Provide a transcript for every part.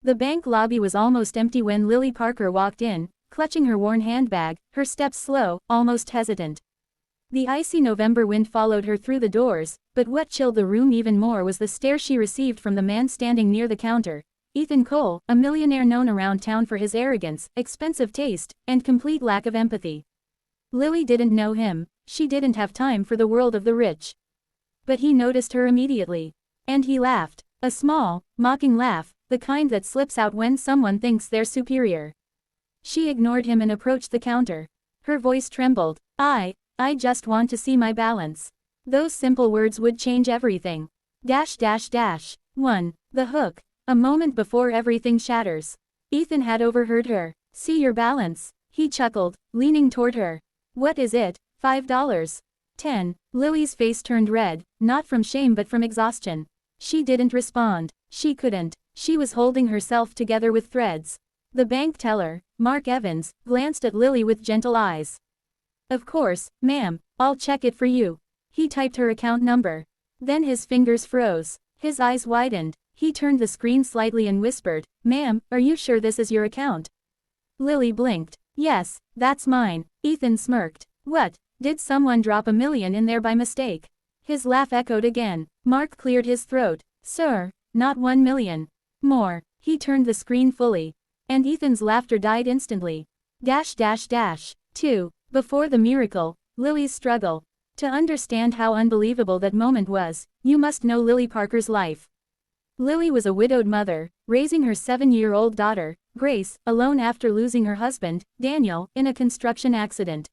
The bank lobby was almost empty when Lily Parker walked in, clutching her worn handbag, her steps slow, almost hesitant. The icy November wind followed her through the doors, but what chilled the room even more was the stare she received from the man standing near the counter. Ethan Cole, a millionaire known around town for his arrogance, expensive taste, and complete lack of empathy. Lily didn't know him, she didn't have time for the world of the rich. But he noticed her immediately. And he laughed. A small, mocking laugh, the kind that slips out when someone thinks they're superior. She ignored him and approached the counter. Her voice trembled. I just want to see my balance. Those simple words would change everything. 1. The hook. A moment before everything shatters. Ethan had overheard her. See your balance, he chuckled, leaning toward her. What is it? $5. 10. Lily's face turned red, not from shame but from exhaustion. She didn't respond. She couldn't. She was holding herself together with threads. The bank teller, Mark Evans, glanced at Lily with gentle eyes. Of course, ma'am, I'll check it for you. He typed her account number. Then his fingers froze. His eyes widened. He turned the screen slightly and whispered, Ma'am, are you sure this is your account? Lily blinked. Yes, that's mine. Ethan smirked. What? Did someone drop $1 million in there by mistake? His laugh echoed again. Mark cleared his throat. Sir, not $1 million. More. He turned the screen fully. And Ethan's laughter died instantly. 2. Before the miracle, Lily's struggle. To understand how unbelievable that moment was, you must know Lily Parker's life. Lily was a widowed mother, raising her 7-year-old daughter, Grace, alone after losing her husband, Daniel, in a construction accident.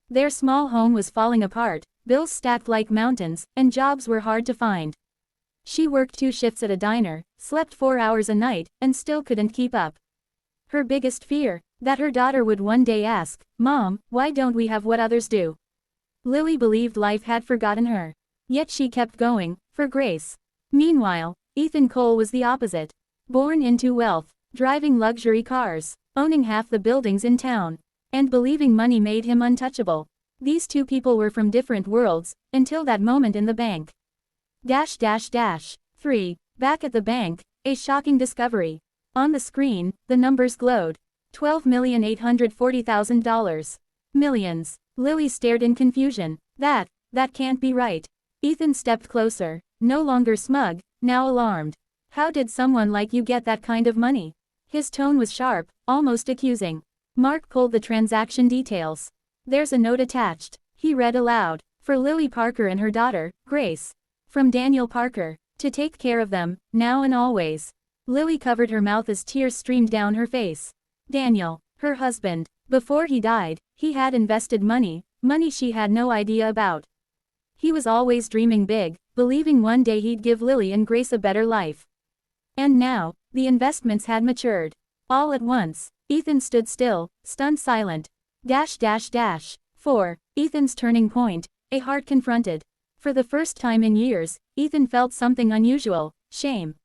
Their small home was falling apart, bills stacked like mountains, and jobs were hard to find. She worked 2 shifts at a diner, slept 4 hours a night, and still couldn't keep up. Her biggest fear? That her daughter would one day ask, Mom, why don't we have what others do? Lily believed life had forgotten her. Yet she kept going, for Grace. Meanwhile, Ethan Cole was the opposite. Born into wealth, driving luxury cars, owning half the buildings in town, and believing money made him untouchable. These two people were from different worlds, until that moment in the bank. 3. Back at the bank, a shocking discovery. On the screen, the numbers glowed. $12,840,000. Millions. Lily stared in confusion. That can't be right. Ethan stepped closer, no longer smug, now alarmed. How did someone like you get that kind of money? His tone was sharp, almost accusing. Mark pulled the transaction details. There's a note attached. He read aloud. For Lily Parker and her daughter, Grace. From Daniel Parker. To take care of them, now and always. Lily covered her mouth as tears streamed down her face. Daniel, her husband. Before he died, he had invested money she had no idea about. He was always dreaming big, believing one day he'd give Lily and Grace a better life. And now, the investments had matured. All at once, Ethan stood still, stunned silent. 4. Ethan's turning point, a heart confronted. For the first time in years, Ethan felt something unusual, shame.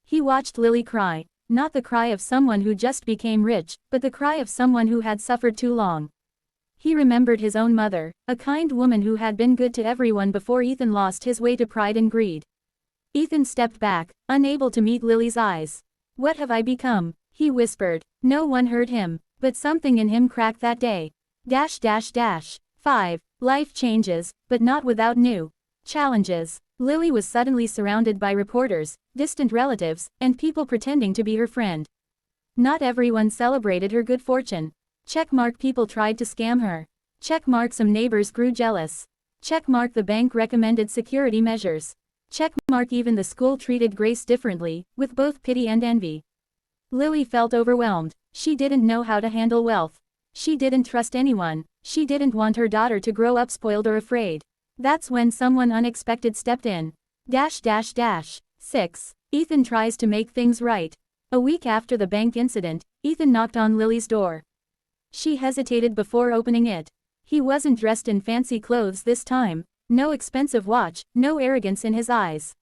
He watched Lily cry, not the cry of someone who just became rich, but the cry of someone who had suffered too long. He remembered his own mother, a kind woman who had been good to everyone before Ethan lost his way to pride and greed. Ethan stepped back, unable to meet Lily's eyes. What have I become? He whispered. No one heard him, but something in him cracked that day. 5. Life changes, but not without new challenges. Lily was suddenly surrounded by reporters, distant relatives, and people pretending to be her friend. Not everyone celebrated her good fortune. Checkmark people tried to scam her. Checkmark some neighbors grew jealous. Checkmark the bank recommended security measures. Checkmark even the school treated Grace differently, with both pity and envy. Lily felt overwhelmed. She didn't know how to handle wealth. She didn't trust anyone. She didn't want her daughter to grow up spoiled or afraid. That's when someone unexpected stepped in. 6. Ethan tries to make things right. A week after the bank incident, Ethan knocked on Lily's door. She hesitated before opening it. He wasn't dressed in fancy clothes this time, no expensive watch, no arrogance in his eyes.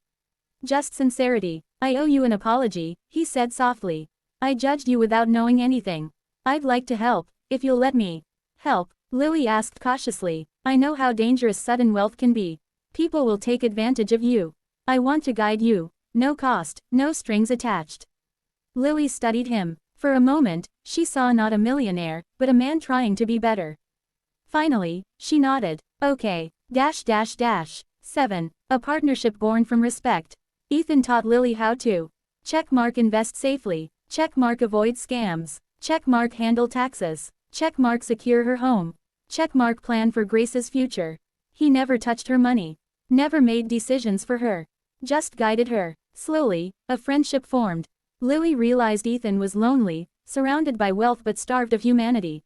Just sincerity. I owe you an apology, he said softly. I judged you without knowing anything. I'd like to help, if you'll let me. Help? Lily asked cautiously. I know how dangerous sudden wealth can be. People will take advantage of you. I want to guide you. No cost, no strings attached. Lily studied him. For a moment, she saw not a millionaire, but a man trying to be better. Finally, she nodded. Okay. 7. A partnership born from respect. Ethan taught Lily how to checkmark invest safely, checkmark avoid scams, checkmark handle taxes, checkmark secure her home, checkmark plan for Grace's future. He never touched her money. Never made decisions for her. Just guided her. Slowly, a friendship formed. Lily realized Ethan was lonely, surrounded by wealth but starved of humanity.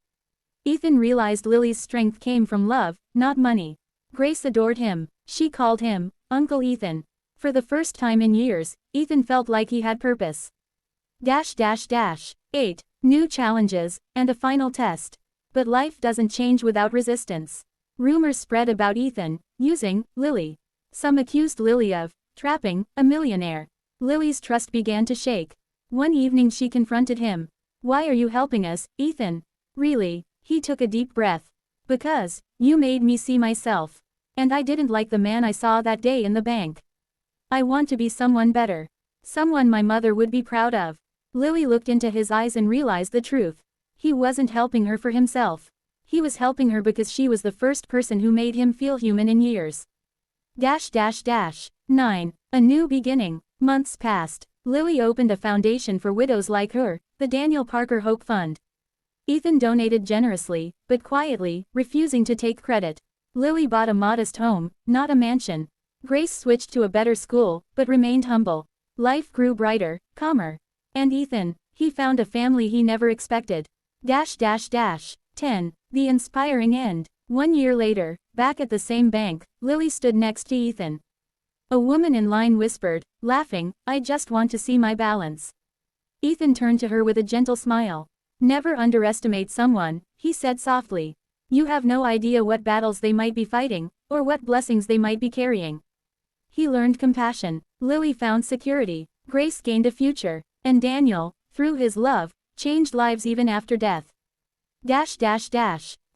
Ethan realized Lily's strength came from love, not money. Grace adored him. She called him Uncle Ethan. For the first time in years, Ethan felt like he had purpose. 8. New challenges, and a final test. But life doesn't change without resistance. Rumors spread about Ethan using Lily. Some accused Lily of trapping a millionaire. Lily's trust began to shake. One evening she confronted him. Why are you helping us, Ethan? Really? He took a deep breath. Because you made me see myself. And I didn't like the man I saw that day in the bank. I want to be someone better. Someone my mother would be proud of. Lily looked into his eyes and realized the truth. He wasn't helping her for himself. He was helping her because she was the first person who made him feel human in years. 9. A new beginning. Months passed. Lily opened a foundation for widows like her, the Daniel Parker Hope Fund. Ethan donated generously, but quietly, refusing to take credit. Lily bought a modest home, not a mansion. Grace switched to a better school, but remained humble. Life grew brighter, calmer. And Ethan, he found a family he never expected. 10. The inspiring end. 1 year later, back at the same bank, Lily stood next to Ethan. A woman in line whispered, laughing, I just want to see my balance. Ethan turned to her with a gentle smile. Never underestimate someone, he said softly. You have no idea what battles they might be fighting, or what blessings they might be carrying. He learned compassion. Lily found security. Grace gained a future. And Daniel, through his love, changed lives even after death.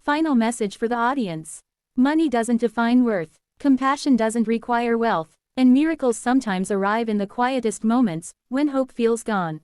Final message for the audience. Money doesn't define worth. Compassion doesn't require wealth. And miracles sometimes arrive in the quietest moments, when hope feels gone.